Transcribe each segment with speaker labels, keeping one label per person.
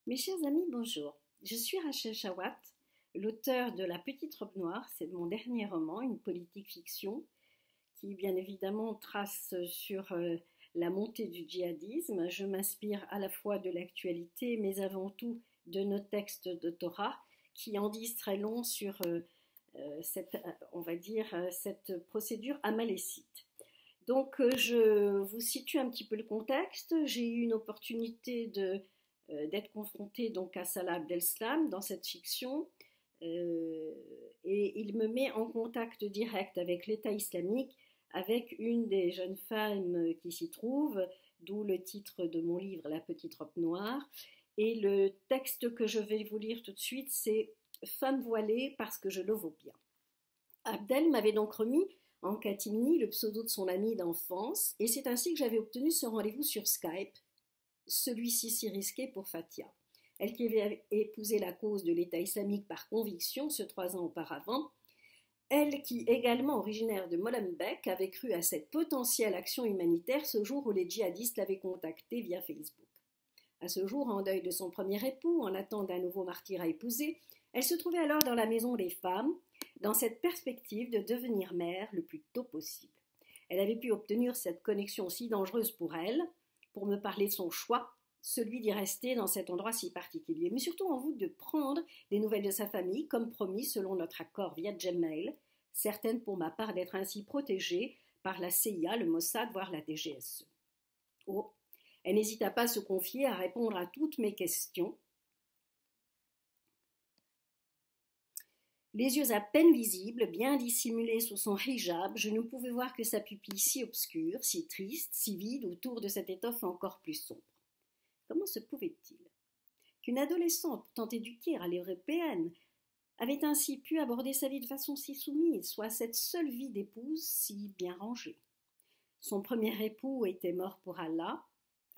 Speaker 1: Mes chers amis, bonjour. Je suis Rachel Chawat, l'auteur de La Petite Robe Noire. C'est mon dernier roman, une politique fiction qui, bien évidemment, trace sur la montée du djihadisme. Je m'inspire à la fois de l'actualité, mais avant tout de nos textes de Torah qui en disent très long sur cette procédure amalécite. Donc, je vous situe un petit peu le contexte. J'ai eu une opportunité d'être confrontée donc à Salah Abdeslam dans cette fiction, et il me met en contact direct avec l'État islamique, avec une des jeunes femmes qui s'y trouve, d'où le titre de mon livre La Petite Robe Noire. Et le texte que je vais vous lire tout de suite, c'est Femme voilée parce que je le vaux bien. Abdel m'avait donc remis en catimini le pseudo de son ami d'enfance, et c'est ainsi que j'avais obtenu ce rendez-vous sur Skype, celui-ci si risqué pour Fatia. Elle qui avait épousé la cause de l'État islamique par conviction 3 ans auparavant, elle qui, également originaire de Molenbeek, avait cru à cette potentielle action humanitaire ce jour où les djihadistes l'avaient contactée via Facebook. À ce jour, en deuil de son premier époux, en attente d'un nouveau martyr à épouser, elle se trouvait alors dans la maison des femmes, dans cette perspective de devenir mère le plus tôt possible. Elle avait pu obtenir cette connexion si dangereuse pour elle, pour me parler de son choix, celui d'y rester dans cet endroit si particulier, mais surtout en vue de prendre des nouvelles de sa famille, comme promis selon notre accord via Gmail, certaine pour ma part d'être ainsi protégée par la CIA, le Mossad, voire la DGSE. Oh, elle n'hésita pas à se confier, à répondre à toutes mes questions. Les yeux à peine visibles, bien dissimulés sous son hijab, je ne pouvais voir que sa pupille si obscure, si triste, si vide autour de cette étoffe encore plus sombre. Comment se pouvait-il qu'une adolescente pourtant éduquée à l'européenne avait ainsi pu aborder sa vie de façon si soumise, soit cette seule vie d'épouse si bien rangée? Son premier époux était mort pour Allah.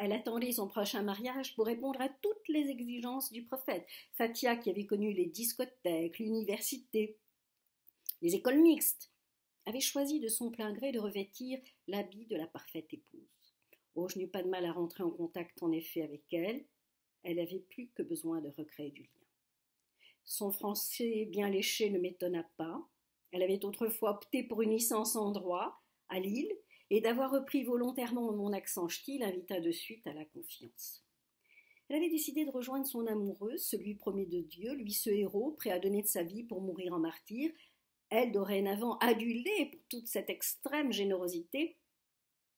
Speaker 1: Elle attendait son prochain mariage pour répondre à toutes les exigences du prophète. Fatia, qui avait connu les discothèques, l'université, les écoles mixtes, avait choisi de son plein gré de revêtir l'habit de la parfaite épouse. Oh, je n'eus pas de mal à rentrer en contact en effet avec elle. Elle avait plus que besoin de recréer du lien. Son français bien léché ne m'étonna pas. Elle avait autrefois opté pour une licence en droit à Lille, et d'avoir repris volontairement mon accent ch'ti l'invita de suite à la confiance. Elle avait décidé de rejoindre son amoureux, celui promis de Dieu, lui ce héros, prêt à donner de sa vie pour mourir en martyr, elle dorénavant adulée pour toute cette extrême générosité,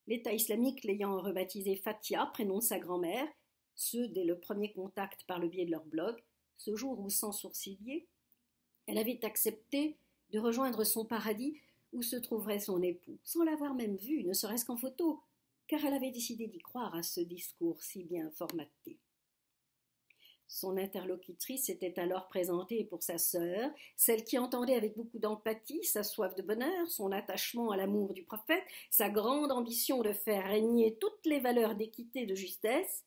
Speaker 1: l'État islamique l'ayant rebaptisée Fatia, prénom de sa grand-mère, ce dès le premier contact par le biais de leur blog, ce jour où, sans sourciller, elle avait accepté de rejoindre son paradis où se trouverait son époux, sans l'avoir même vu, ne serait-ce qu'en photo, car elle avait décidé d'y croire à ce discours si bien formaté. Son interlocutrice était alors présentée pour sa sœur, celle qui entendait avec beaucoup d'empathie sa soif de bonheur, son attachement à l'amour du prophète, sa grande ambition de faire régner toutes les valeurs d'équité et de justesse.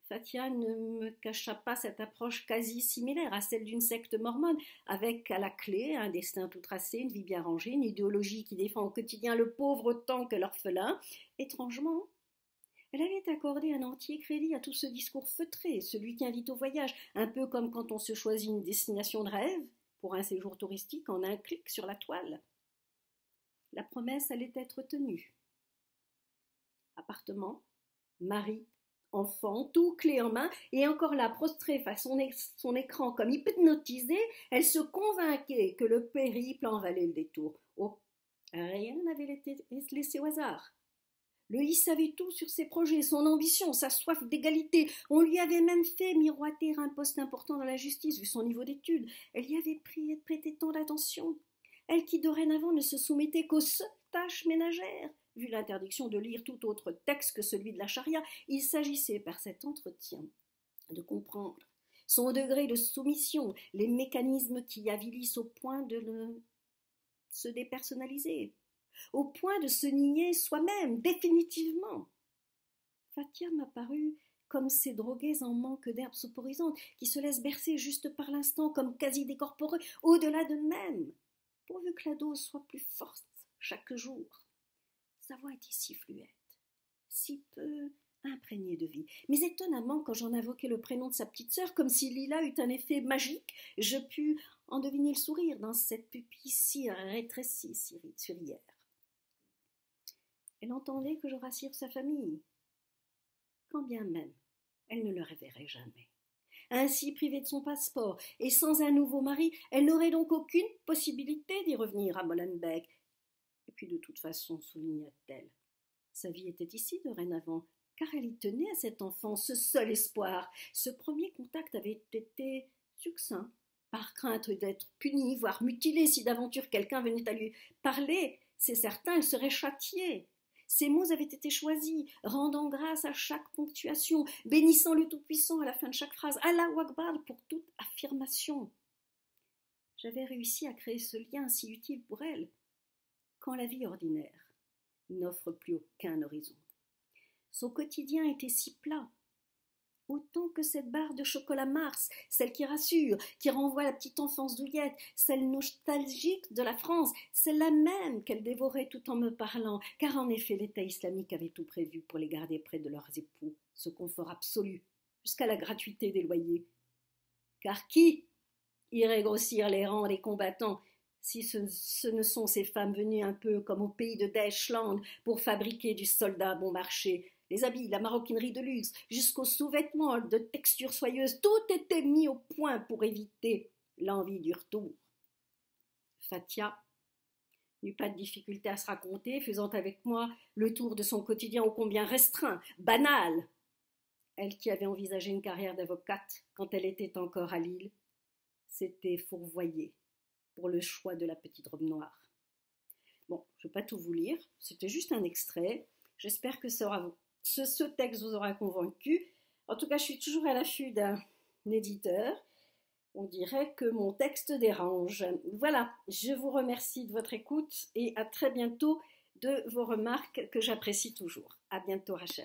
Speaker 1: Fatia ne me cacha pas cette approche quasi similaire à celle d'une secte mormone, avec à la clé un destin tout tracé, une vie bien rangée, une idéologie qui défend au quotidien le pauvre autant que l'orphelin. Étrangement, elle avait accordé un entier crédit à tout ce discours feutré, celui qui invite au voyage, un peu comme quand on se choisit une destination de rêve pour un séjour touristique en un clic sur la toile. La promesse allait être tenue. Appartement, mari, enfant, tout clé en main, et encore là, prostrée face à son écran comme hypnotisée, elle se convainquait que le périple en valait le détour. Oh, rien n'avait été laissé au hasard. Le I savait tout sur ses projets, son ambition, sa soif d'égalité. On lui avait même fait miroiter un poste important dans la justice, vu son niveau d'études. Elle y avait prêté tant d'attention. Elle qui dorénavant ne se soumettait qu'aux seules tâches ménagères. Vu l'interdiction de lire tout autre texte que celui de la charia, il s'agissait par cet entretien de comprendre son degré de soumission, les mécanismes qui avilissent au point de se dépersonnaliser, au point de se nier soi-même définitivement. Fatia m'apparut comme ces drogués en manque d'herbes soporisantes qui se laissent bercer juste par l'instant comme quasi décorporeux au-delà d'eux-mêmes, pourvu que la dose soit plus forte chaque jour. Sa voix était si fluette, si peu imprégné de vie. Mais étonnamment, quand j'en invoquai le prénom de sa petite sœur, comme si Lila eut un effet magique, je pus en deviner le sourire dans cette pupille si rétrécie sur hier. Elle entendait que je rassure sa famille, quand bien même elle ne le reverrait jamais. Ainsi privée de son passeport et sans un nouveau mari, elle n'aurait donc aucune possibilité d'y revenir à Molenbeek. Et puis de toute façon, souligna-t-elle, sa vie était ici dorénavant, car elle y tenait à cet enfant, ce seul espoir. Ce premier contact avait été succinct, par crainte d'être punie, voire mutilée si d'aventure quelqu'un venait à lui parler. C'est certain, elle serait châtiée. Ces mots avaient été choisis, rendant grâce à chaque ponctuation, bénissant le Tout-Puissant à la fin de chaque phrase, Allahu Akbar pour toute affirmation. J'avais réussi à créer ce lien si utile pour elle, quand la vie ordinaire n'offre plus aucun horizon. Son quotidien était si plat, autant que cette barre de chocolat Mars, celle qui rassure, qui renvoie à la petite enfance douillette, celle nostalgique de la France, celle-là même qu'elle dévorait tout en me parlant, car en effet l'État islamique avait tout prévu pour les garder près de leurs époux, ce confort absolu, jusqu'à la gratuité des loyers. Car qui irait grossir les rangs des combattants si ce ne sont ces femmes venues un peu comme au pays de Deutschland pour fabriquer du soldat bon marché? Les habits, la maroquinerie de luxe, jusqu'aux sous-vêtements de texture soyeuse, tout était mis au point pour éviter l'envie du retour. Fatia n'eut pas de difficulté à se raconter, faisant avec moi le tour de son quotidien ô combien restreint, banal. Elle qui avait envisagé une carrière d'avocate quand elle était encore à Lille, s'était fourvoyée pour le choix de la petite robe noire. Bon, je ne vais pas tout vous lire, c'était juste un extrait. J'espère que ce texte vous aura convaincu. En tout cas, je suis toujours à l'affût d'un éditeur. On dirait que mon texte dérange. Voilà, je vous remercie de votre écoute et à très bientôt de vos remarques que j'apprécie toujours. À bientôt, Rachel.